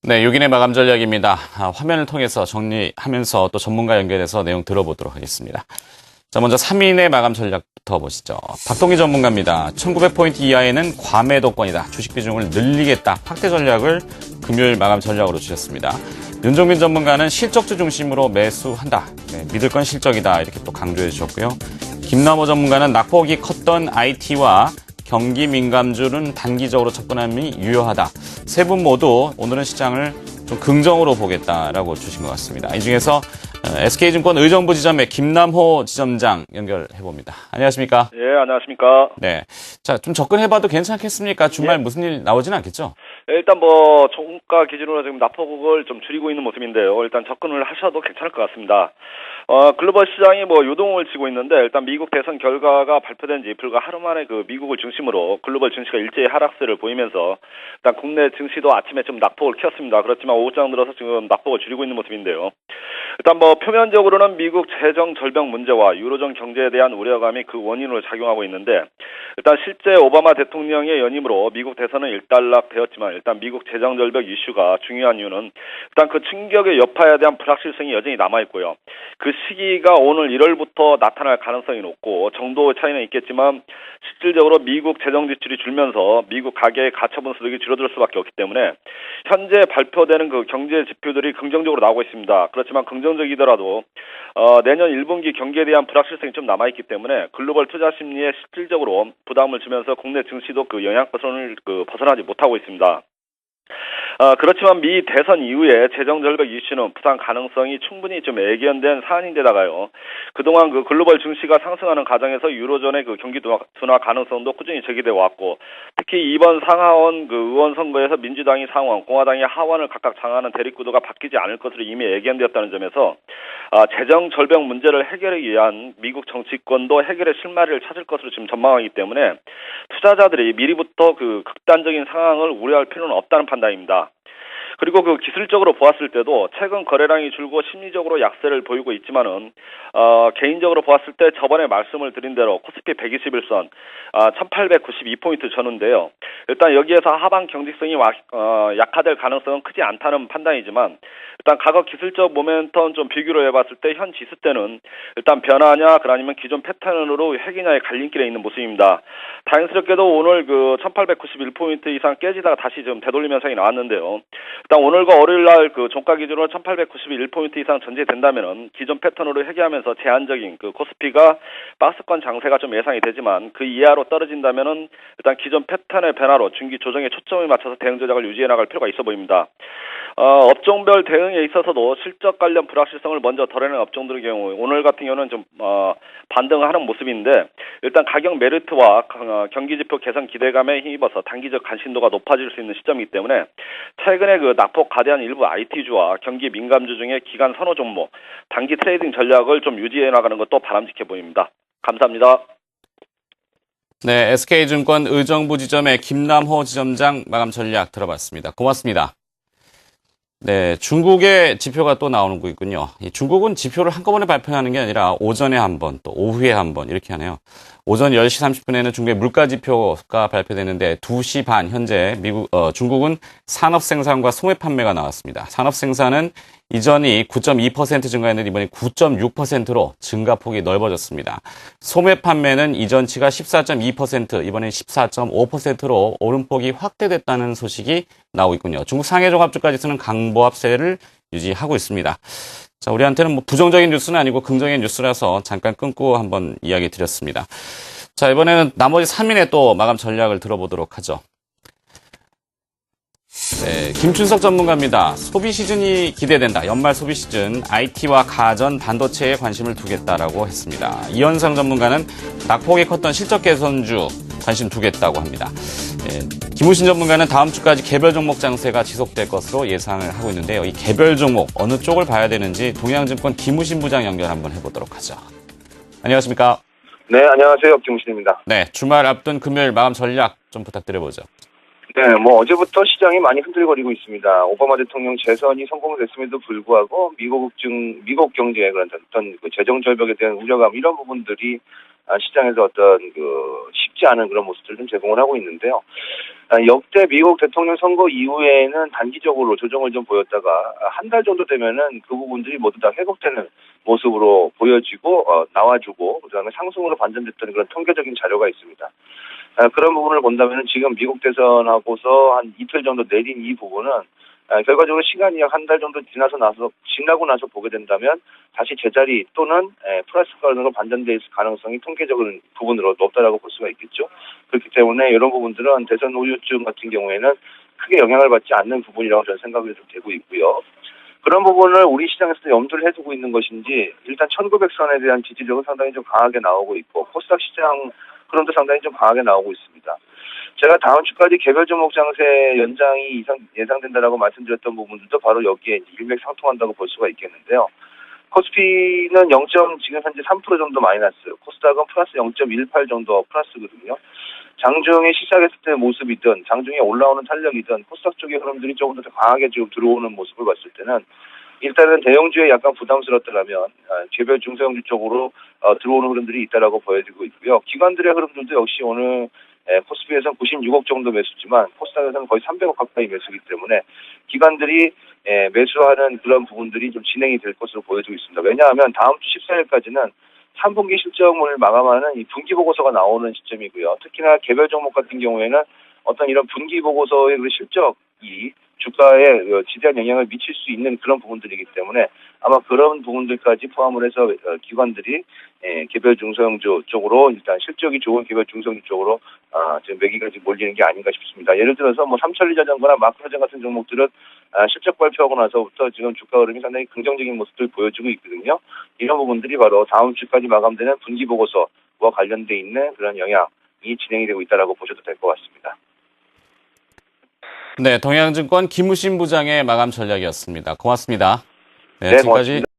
네, 6인의 마감 전략입니다. 화면을 통해서 정리하면서 또 전문가 연결해서 내용 들어보도록 하겠습니다. 자, 먼저 3인의 마감 전략부터 보시죠. 박동희 전문가입니다. 1900포인트 이하에는 과매도권이다. 주식 비중을 늘리겠다. 확대 전략을 금요일 마감 전략으로 주셨습니다. 윤종빈 전문가는 실적주 중심으로 매수한다. 네, 믿을 건 실적이다. 이렇게 또 강조해 주셨고요. 김남호 전문가는 낙폭이 컸던 IT와 경기 민감주는 단기적으로 접근함이 유효하다. 세 분 모두 오늘은 시장을 좀 긍정으로 보겠다라고 주신 것 같습니다. 이 중에서 SK증권 의정부 지점의 김남호 지점장 연결해 봅니다. 안녕하십니까? 예, 안녕하십니까? 네. 자, 좀 접근해봐도 괜찮겠습니까? 주말 무슨 일 나오지는 않겠죠? 일단 종가 기준으로 지금 낙폭을 좀 줄이고 있는 모습인데요. 일단 접근을 하셔도 괜찮을 것 같습니다. 글로벌 시장이 요동을 치고 있는데, 일단 미국 대선 결과가 발표된 지 불과 하루 만에 그 미국을 중심으로 글로벌 증시가 일제히 하락세를 보이면서, 일단 국내 증시도 아침에 좀 낙폭을 켰습니다. 그렇지만 오후장 들어서 지금 낙폭을 줄이고 있는 모습인데요. 일단 표면적으로는 미국 재정 절벽 문제와 유로존 경제에 대한 우려감이 그 원인으로 작용하고 있는데, 일단 실제 오바마 대통령의 연임으로 미국 대선은 일단락되었지만, 일단 미국 재정 절벽 이슈가 중요한 이유는 일단 그 충격의 여파에 대한 불확실성이 여전히 남아있고요. 그 시기가 오늘 1월부터 나타날 가능성이 높고, 정도 차이는 있겠지만 실질적으로 미국 재정 지출이 줄면서 미국 가계의 가처분 소득이 줄어들 수밖에 없기 때문에 현재 발표되는 그 경제 지표들이 긍정적으로 나오고 있습니다. 그렇지만 긍정적이더라도 내년 1분기 경기에 대한 불확실성이 좀 남아있기 때문에 글로벌 투자 심리에 실질적으로 부담을 주면서 국내 증시도 그 영향선을 벗어나지 못하고 있습니다. 그렇지만 미 대선 이후에 재정 절벽 이슈는 부상 가능성이 충분히 좀 예견된 사안인데다가요. 그동안 그 글로벌 증시가 상승하는 과정에서 유로존의 그 경기 둔화 가능성도 꾸준히 제기되어 왔고, 특히 이번 상하원 그 의원 선거에서 민주당이 상원, 공화당이 하원을 각각 장악하는 대립구도가 바뀌지 않을 것으로 이미 예견되었다는 점에서 재정 절벽 문제를 해결하기 위한 미국 정치권도 해결의 실마리를 찾을 것으로 지금 전망하기 때문에 투자자들이 미리부터 그 극단적인 상황을 우려할 필요는 없다는 판단입니다. 그리고 그 기술적으로 보았을 때도 최근 거래량이 줄고 심리적으로 약세를 보이고 있지만은 개인적으로 보았을 때 저번에 말씀을 드린 대로 코스피 121선 1892포인트 전후인데요. 일단 여기에서 하방 경직성이 약화될 가능성은 크지 않다는 판단이지만, 일단 과거 기술적 모멘텀 좀 비교를 해봤을 때 현 지수 때는 일단 변화냐 아니면 기존 패턴으로 핵이냐의 갈림길에 있는 모습입니다. 다행스럽게도 오늘 그 1891포인트 이상 깨지다가 다시 좀 되돌림 현상이 나왔는데요. 일단 오늘과 월요일날 그 종가 기준으로 1891포인트 이상 전제된다면은 기존 패턴으로 회귀하면서 제한적인 그 코스피가 박스권 장세가 좀 예상이 되지만, 그 이하로 떨어진다면은 일단 기존 패턴의 변화로 중기 조정에 초점을 맞춰서 대응 전략을 유지해 나갈 필요가 있어 보입니다. 업종별 대응에 있어서도 실적 관련 불확실성을 먼저 덜어내는 업종들의 경우 오늘 같은 경우는 좀 반등을 하는 모습인데, 일단 가격 메리트와 경기지표 개선 기대감에 힘입어서 단기적 관심도가 높아질 수 있는 시점이기 때문에 최근에 그 낙폭 가대한 일부 IT주와 경기 민감주 중에 기간 선호 종목, 단기 트레이딩 전략을 좀 유지해 나가는 것도 바람직해 보입니다. 감사합니다. 네, SK증권 의정부 지점의 김남호 지점장 마감 전략 들어봤습니다. 고맙습니다. 네, 중국의 지표가 또 나오고 있군요. 중국은 지표를 한꺼번에 발표하는 게 아니라 오전에 한 번, 또 오후에 한 번 이렇게 하네요. 오전 10시 30분에는 중국의 물가 지표가 발표되는데 2시 반 현재 중국은 산업 생산과 소매 판매가 나왔습니다. 산업 생산은 이전이 9.2% 증가했는데 이번에 9.6%로 증가폭이 넓어졌습니다. 소매 판매는 이전치가 14.2%, 이번엔 14.5%로 오름폭이 확대됐다는 소식이 나오고 있군요. 중국 상해종합주가지수는 강보합세를 유지하고 있습니다. 자, 우리한테는 부정적인 뉴스는 아니고 긍정적인 뉴스라서 잠깐 끊고 한번 이야기 드렸습니다. 자, 이번에는 나머지 3인의 또 마감 전략을 들어보도록 하죠. 네, 김춘석 전문가입니다. 소비 시즌이 기대된다. 연말 소비 시즌 IT와 가전, 반도체에 관심을 두겠다라고 했습니다. 이현상 전문가는 낙폭이 컸던 실적 개선주 관심 두겠다고 합니다. 김우신 전문가는 다음 주까지 개별 종목 장세가 지속될 것으로 예상을 하고 있는데요. 이 개별 종목 어느 쪽을 봐야 되는지 동양증권 김우신 부장 연결 한번 해보도록 하죠. 안녕하십니까? 네, 안녕하세요. 김우신입니다. 네, 주말 앞둔 금요일 마감 전략 좀 부탁드려보죠. 네, 어제부터 시장이 많이 흔들거리고 있습니다. 오바마 대통령 재선이 성공됐음에도 불구하고 미국 경제의 그런 어떤 그 재정 절벽에 대한 우려감 이런 부분들이 시장에서 어떤 쉽지 않은 그런 모습들을 좀 제공을 하고 있는데요. 역대 미국 대통령 선거 이후에는 단기적으로 조정을 좀 보였다가 한 달 정도 되면은 그 부분들이 모두 다 회복되는 모습으로 보여지고 나와주고 그다음에 상승으로 반전됐던 그런 통계적인 자료가 있습니다. 그런 부분을 본다면은 지금 미국 대선하고서 한 이틀 정도 내린 이 부분은 결과적으로 시간이 약 한 달 정도 지나고 나서 보게 된다면 다시 제자리 또는 플러스권으로 반전될 가능성이 통계적인 부분으로 높다라고 볼 수가 있겠죠. 그렇기 때문에 이런 부분들은 대선 후유증 같은 경우에는 크게 영향을 받지 않는 부분이라고 저는 생각이 좀 되고 있고요. 그런 부분을 우리 시장에서도 염두를 해두고 있는 것인지 일단 1900선에 대한 지지력은 상당히 좀 강하게 나오고 있고 코스닥 시장 흐름도 상당히 좀 강하게 나오고 있습니다. 제가 다음 주까지 개별 종목 장세 연장이 예상된다라고 말씀드렸던 부분들도 바로 여기에 일맥상통한다고 볼 수가 있겠는데요. 코스피는 지금 현재 3% 정도 마이너스, 코스닥은 플러스 0.18 정도 플러스거든요. 장중에 시작했을 때 모습이든 장중에 올라오는 탄력이든 코스닥 쪽의 흐름들이 조금 더 강하게 지금 들어오는 모습을 봤을 때는 일단은 대형주에 약간 부담스럽더라면 개별 중소형주 쪽으로 들어오는 흐름들이 있다라고 보여지고 있고요. 기관들의 흐름들도 역시 오늘 코스피에서는 96억 정도 매수지만 코스닥에서는 거의 300억 가까이 매수이기 때문에 기관들이 매수하는 그런 부분들이 좀 진행이 될 것으로 보여지고 있습니다. 왜냐하면 다음 주 14일까지는 3분기 실적을 마감하는 이 분기 보고서가 나오는 시점이고요. 특히나 개별 종목 같은 경우에는 어떤 이런 분기 보고서의 그 실적이 주가에 지대한 영향을 미칠 수 있는 그런 부분들이기 때문에 아마 그런 부분들까지 포함을 해서 기관들이 개별 중소형주 쪽으로 일단 실적이 좋은 개별 중소형주 쪽으로 지금 매기가 몰리는 게 아닌가 싶습니다. 예를 들어서 뭐 삼천리 자전거나 마크로젠 같은 종목들은 실적 발표하고 나서부터 지금 주가 흐름이 상당히 긍정적인 모습을 보여주고 있거든요. 이런 부분들이 바로 다음 주까지 마감되는 분기 보고서와 관련돼 있는 그런 영향이 진행이 되고 있다라고 보셔도 될 것 같습니다. 네, 동양증권 김우신 부장의 마감 전략이었습니다. 고맙습니다. 네, 네, 지금까지 고맙습니다.